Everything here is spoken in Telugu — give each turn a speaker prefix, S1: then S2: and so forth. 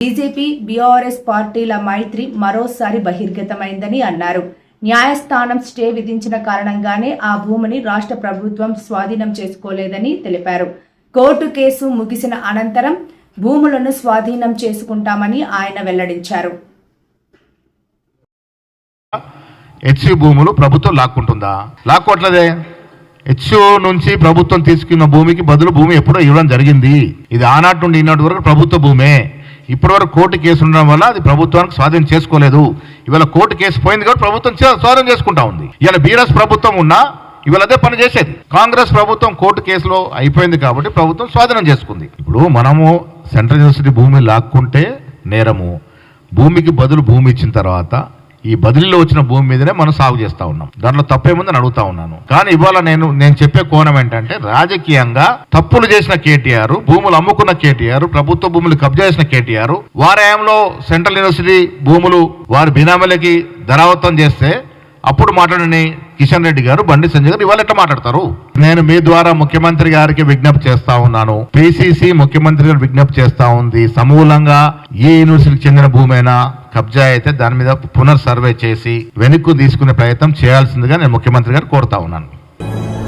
S1: బీజేపీ బీఆర్ఎస్ పార్టీల మైత్రి మరోసారి బహిర్గతమైందని అన్నారు. న్యాయస్థానం స్టే విధించిన కారణంగానే ఆ భూమిని రాష్ట్ర ప్రభుత్వం స్వాధీనం చేసుకోలేదని తెలిపారు. కోర్టు కేసు ముగిసిన అనంతరం భూములను స్వాధీనం చేసుకుంటామని ఆయన వెల్లడించారు.
S2: హెచ్సి భూములు ప్రభుత్వం లాక్కుంటుందా? లాక్కోవట్లేదే. హెచ్ఓ నుంచి ప్రభుత్వం తీసుకున్న భూమికి బదులు భూమి ఎప్పుడో ఇవ్వడం జరిగింది. ఇది ఆనాటి నుండి ఈనాటి వరకు ప్రభుత్వ భూమే. ఇప్పటి వరకు కోర్టు కేసు ఉండడం వల్ల అది ప్రభుత్వానికి స్వాధీనం చేసుకోలేదు. ఇవాళ కోర్టు కేసు పోయింది కాబట్టి ప్రభుత్వం స్వాధీనం చేసుకుంటా ఉంది. ఇవాళ బీఆర్ఎస్ ప్రభుత్వం ఉన్నా ఇవాళ అదే పని చేసేది. కాంగ్రెస్ ప్రభుత్వం కోర్టు కేసులో అయిపోయింది కాబట్టి ప్రభుత్వం స్వాధీనం చేసుకుంది. ఇప్పుడు మనము సెంట్రల్ యూనివర్సిటీ భూమి లాక్కుంటే నేరము. భూమికి బదులు భూమి ఇచ్చిన తర్వాత ఈ బదిలీలో వచ్చిన భూమి మీదనే మనం సాగు చేస్తూ ఉన్నాం. దాంట్లో తప్పేముందని అడుగుతా ఉన్నాను. కానీ ఇవాళ నేను చెప్పే కోణం ఏంటంటే, రాజకీయంగా తప్పులు చేసిన కేటీఆర్, భూములు అమ్ముకున్న కేటీఆర్, ప్రభుత్వ భూములు కబ్జా చేసిన కేటీఆర్, వారాయంలో సెంట్రల్ యూనివర్సిటీ భూములు వారి బినామీలకి ధరావతం చేస్తే అప్పుడు మాట్లాడని కిషన్ రెడ్డి గారు, బండి సంజయ్ గారు ఇవాళ ఎట్లా మాట్లాడతారు? నేను మీ ద్వారా ముఖ్యమంత్రి గారికి విజ్ఞప్తి చేస్తా ఉన్నాను. పిసిసి ముఖ్యమంత్రి గారు విజ్ఞప్తి చేస్తా ఉంది. సమూలంగా ఏ యూనివర్సిటీకి చెందిన భూమైనా కబ్జా అయితే దాని మీద పునర్ సర్వే చేసి వెనక్కు తీసుకునే ప్రయత్నం చేయాల్సిందిగా నేను ముఖ్యమంత్రి గారు కోరుతా ఉన్నాను.